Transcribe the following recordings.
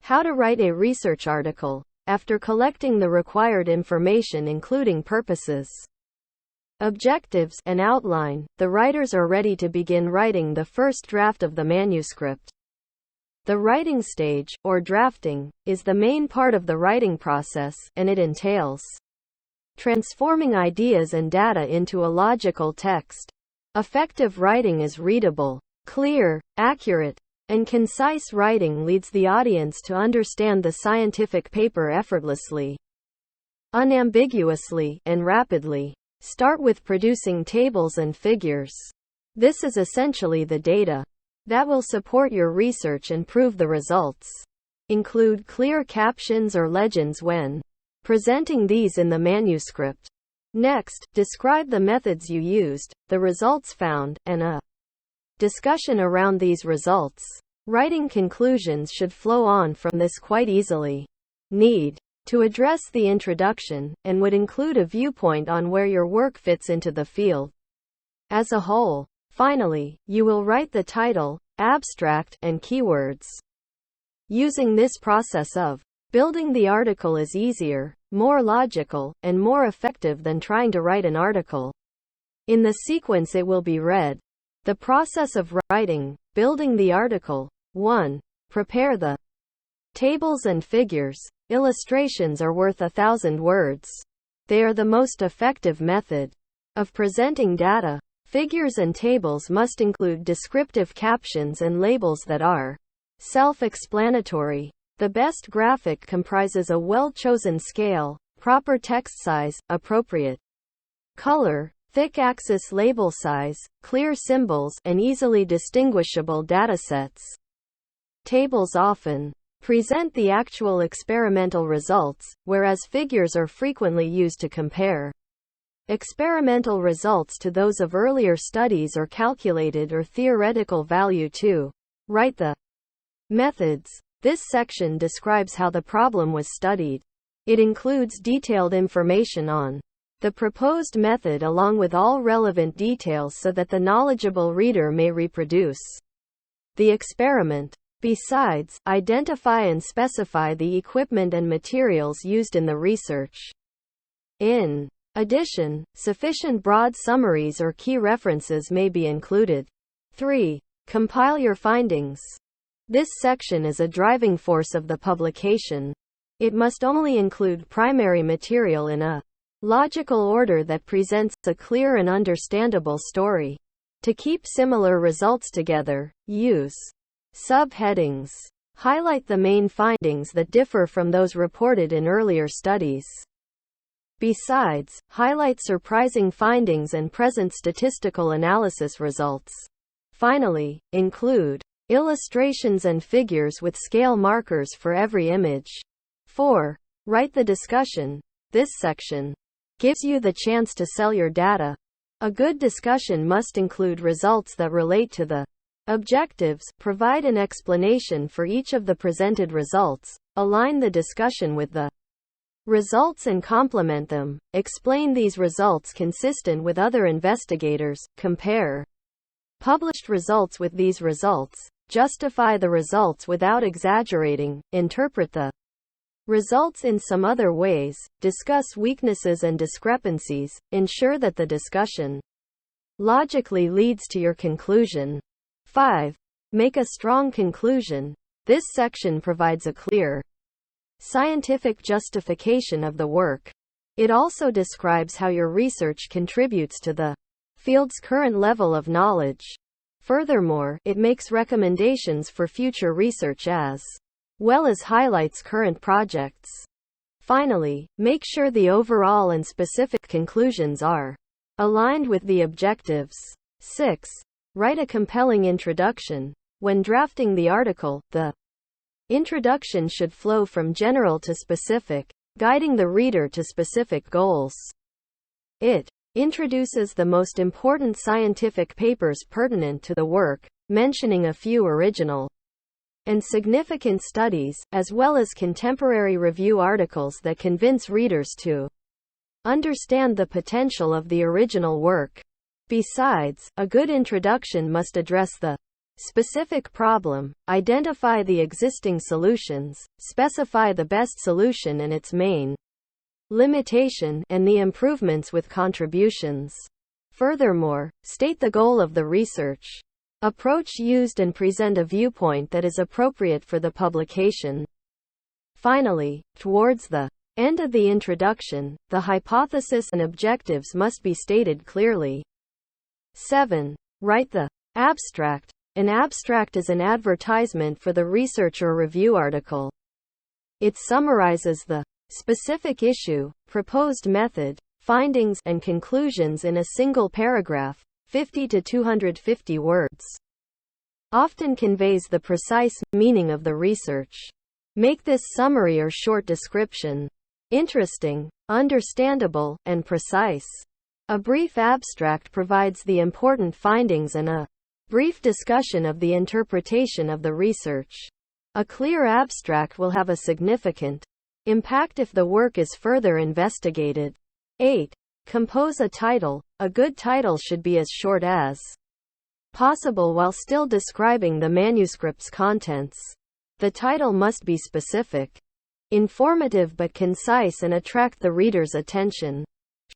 How to write a research article. After collecting the required information including purposes, objectives, and outline, the writers are ready to begin writing the first draft of the manuscript. The writing stage, or drafting, is the main part of the writing process, and it entails transforming ideas and data into a logical text. Effective writing is readable, clear, accurate, and concise writing leads the audience to understand the scientific paper effortlessly, unambiguously, and rapidly. Start with producing tables and figures. This is essentially the data that will support your research and prove the results. Include clear captions or legends when presenting these in the manuscript. Next, describe the methods you used, the results found, and a discussion around these results. Writing conclusions should flow on from this quite easily. Need to address the introduction, and would include a viewpoint on where your work fits into the field as a whole. Finally, you will write the title, abstract, and keywords. Using this process of building the article is easier, more logical, and more effective than trying to write an article in the sequence it will be read. The process of writing, building the article. 1. Prepare the tables and figures. Illustrations are worth 1,000 words. They are the most effective method of presenting data. Figures and tables must include descriptive captions and labels that are self-explanatory. The best graphic comprises a well-chosen scale, proper text size, appropriate color, thick axis label size, clear symbols, and easily distinguishable datasets. Tables often present the actual experimental results, whereas figures are frequently used to compare experimental results to those of earlier studies or calculated or theoretical value. 2. Write the methods. This section describes how the problem was studied. It includes detailed information on the proposed method along with all relevant details so that the knowledgeable reader may reproduce the experiment. Besides, identify and specify the equipment and materials used in the research. In addition, sufficient broad summaries or key references may be included. 3. Compile your findings. This section is a driving force of the publication. It must only include primary material in a logical order that presents a clear and understandable story. To keep similar results together, use subheadings. Highlight the main findings that differ from those reported in earlier studies. Besides, highlight surprising findings and present statistical analysis results. Finally, include illustrations and figures with scale markers for every image. 4. Write the discussion. This section gives you the chance to sell your data. A good discussion must include results that relate to the objectives, provide an explanation for each of the presented results, align the discussion with the results and complement them, explain these results consistent with other investigators, compare published results with these results, justify the results without exaggerating, interpret the results in some other ways, discuss weaknesses and discrepancies, ensure that the discussion logically leads to your conclusion. 5. Make a strong conclusion. This section provides a clear scientific justification of the work. It also describes how your research contributes to the field's current level of knowledge. Furthermore, it makes recommendations for future research as well as highlights current projects. Finally, make sure the overall and specific conclusions are aligned with the objectives. 6. Write a compelling introduction. When drafting the article, the introduction should flow from general to specific, guiding the reader to specific goals. It introduces the most important scientific papers pertinent to the work, mentioning a few original and significant studies, as well as contemporary review articles that convince readers to understand the potential of the original work. Besides, a good introduction must address the specific problem, identify the existing solutions, specify the best solution and its main limitation, and the improvements with contributions. Furthermore, state the goal of the research approach used and present a viewpoint that is appropriate for the publication. Finally, towards the end of the introduction, the hypothesis and objectives must be stated clearly. 7. Write the abstract. An abstract is an advertisement for the research or review article. It summarizes the specific issue, proposed method, findings, and conclusions in a single paragraph, 50 to 250 words. Often conveys the precise meaning of the research. Make this summary or short description interesting, understandable, and precise. A brief abstract provides the important findings and a brief discussion of the interpretation of the research. A clear abstract will have a significant impact if the work is further investigated. 8. Compose a title. A good title should be as short as possible while still describing the manuscript's contents. The title must be specific, informative but concise and attract the reader's attention.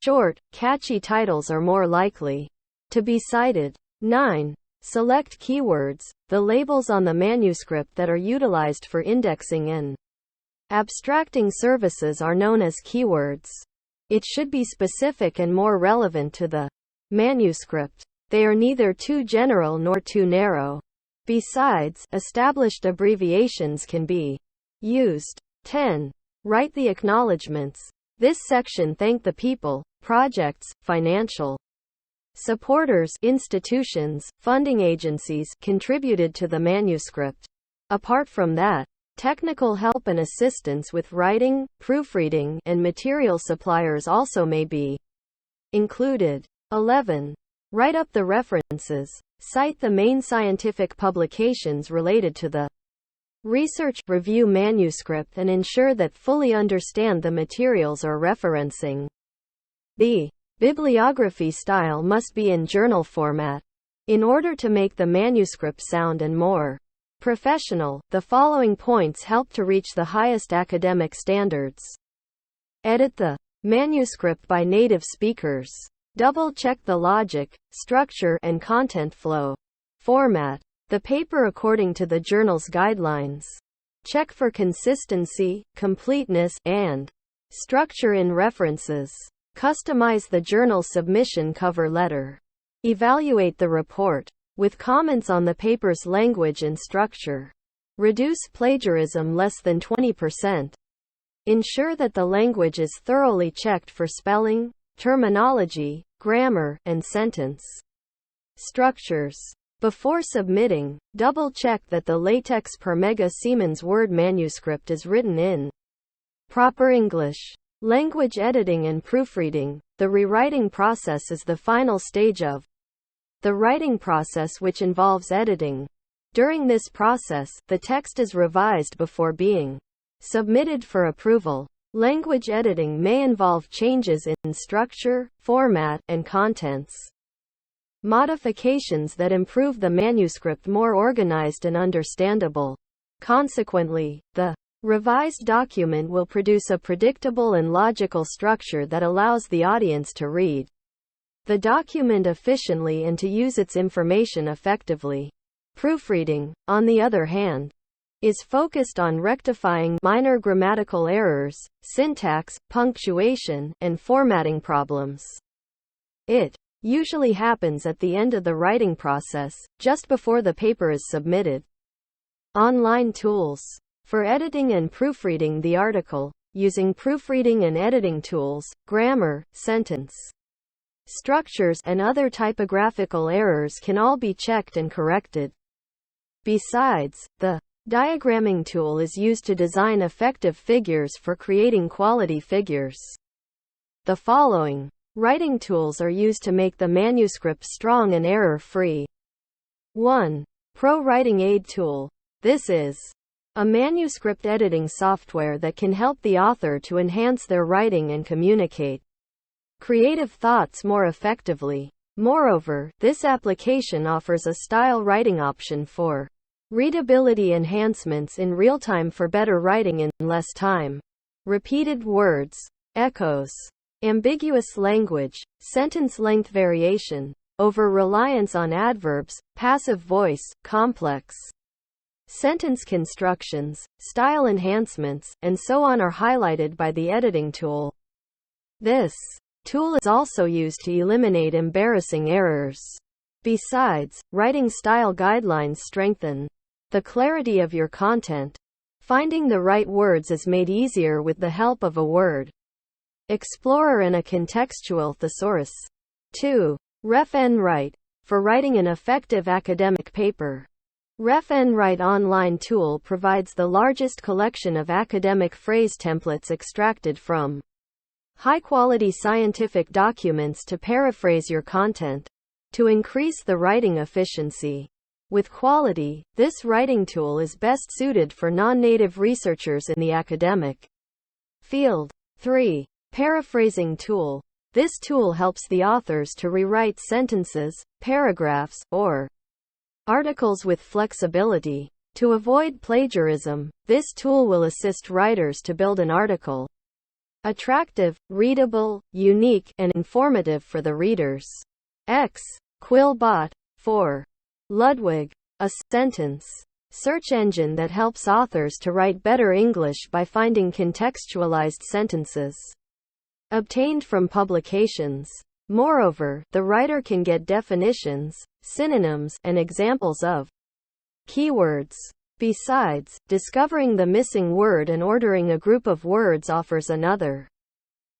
Short, catchy titles are more likely to be cited. 9. Select keywords, the labels on the manuscript that are utilized for indexing and abstracting services are known as keywords. It should be specific and more relevant to the manuscript. They are neither too general nor too narrow. Besides, established abbreviations can be used. 10. Write the acknowledgments. This section thank the people, projects, financial supporters, institutions, funding agencies contributed to the manuscript. Apart from that, technical help and assistance with writing, proofreading, and material suppliers also may be included. 11. Write up the references. Cite the main scientific publications related to the research, review manuscript and ensure that fully understand the materials or referencing. The bibliography style must be in journal format. In order to make the manuscript sound and more professional, the following points help to reach the highest academic standards. Edit the manuscript by native speakers. Double-check the logic, structure, and content flow. Format the paper according to the journal's guidelines. Check for consistency, completeness, and structure in references. Customize the journal submission cover letter. Evaluate the report with comments on the paper's language and structure. Reduce plagiarism less than 20%. Ensure that the language is thoroughly checked for spelling, terminology, grammar, and sentence structures. Before submitting, double-check that the LaTeX per mega Siemens Word manuscript is written in proper English. Language editing and proofreading. The rewriting process is the final stage of the writing process, which involves editing. During this process, the text is revised before being submitted for approval. Language editing may involve changes in structure, format, and contents. Modifications that improve the manuscript more organized and understandable. Consequently, the revised document will produce a predictable and logical structure that allows the audience to read the document efficiently and to use its information effectively. Proofreading, on the other hand, is focused on rectifying minor grammatical errors, syntax, punctuation, and formatting problems. It usually happens at the end of the writing process, just before the paper is submitted. Online tools. For editing and proofreading the article, using proofreading and editing tools, grammar, sentence structures, and other typographical errors can all be checked and corrected. Besides, the diagramming tool is used to design effective figures for creating quality figures. The following writing tools are used to make the manuscript strong and error-free. 1. Pro Writing Aid Tool. This is a manuscript editing software that can help the author to enhance their writing and communicate creative thoughts more effectively. Moreover, this application offers a style writing option for readability enhancements in real time for better writing in less time. Repeated words, echoes, ambiguous language, sentence length variation, over-reliance on adverbs, passive voice, complex sentence constructions, style enhancements, and so on are highlighted by the editing tool. This tool is also used to eliminate embarrassing errors. Besides, writing style guidelines strengthen the clarity of your content. Finding the right words is made easier with the help of a word explorer and a contextual thesaurus. 2. Ref-N-Write. For writing an effective academic paper, Ref-N-Write online tool provides the largest collection of academic phrase templates extracted from high-quality scientific documents to paraphrase your content, to increase the writing efficiency. With quality, this writing tool is best suited for non-native researchers in the academic field. 3. Paraphrasing tool. This tool helps the authors to rewrite sentences, paragraphs, or articles with flexibility. To avoid plagiarism, this tool will assist writers to build an article attractive, readable, unique, and informative for the readers. X. Quillbot. 4. Ludwig. A sentence search engine that helps authors to write better English by finding contextualized sentences obtained from publications. Moreover, the writer can get definitions, synonyms, and examples of keywords. Besides, discovering the missing word and ordering a group of words offers another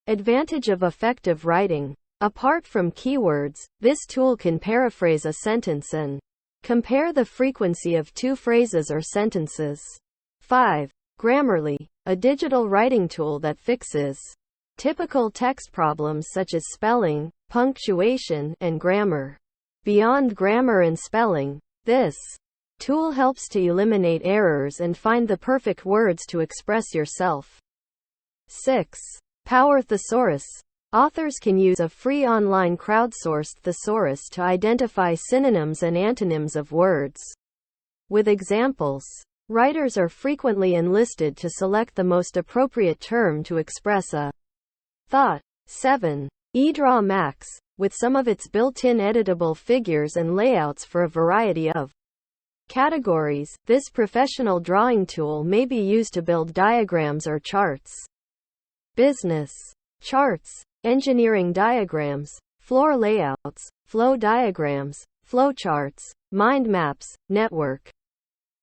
advantage of effective writing. Apart from keywords, this tool can paraphrase a sentence and compare the frequency of two phrases or sentences. 5. Grammarly. A digital writing tool that fixes typical text problems such as spelling, punctuation, and grammar. Beyond grammar and spelling, this tool helps to eliminate errors and find the perfect words to express yourself. 6. Power Thesaurus. Authors can use a free online crowdsourced thesaurus to identify synonyms and antonyms of words. With examples, writers are frequently enlisted to select the most appropriate term to express a thought. 7. eDraw Max. With some of its built-in editable figures and layouts for a variety of categories, this professional drawing tool may be used to build diagrams or charts. Business charts, engineering diagrams, floor layouts, flow diagrams, flowcharts, mind maps, network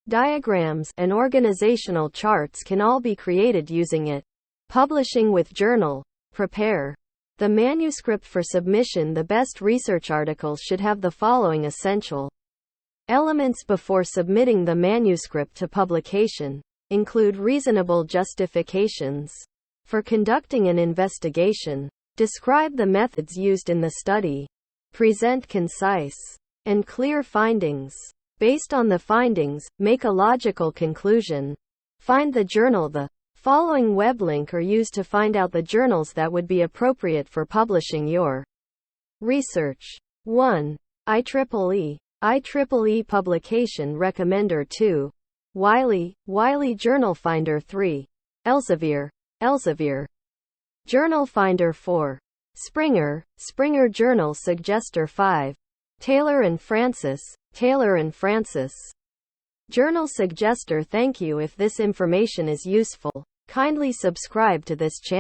diagrams, and organizational charts can all be created using it. Publishing with journal. Prepare the manuscript for submission. The best research articles should have the following essential elements before submitting the manuscript to publication. Include reasonable justifications for conducting an investigation. Describe the methods used in the study. Present concise and clear findings. Based on the findings, make a logical conclusion. Find the journal. The following web link are used to find out the journals that would be appropriate for publishing your research. 1. IEEE Publication Recommender. 2. Wiley Journal Finder. 3. Elsevier Journal Finder. 4. Springer Journal Suggester. 5. Taylor and Francis Journal Suggester. Thank you. If this information is useful, kindly subscribe to this channel.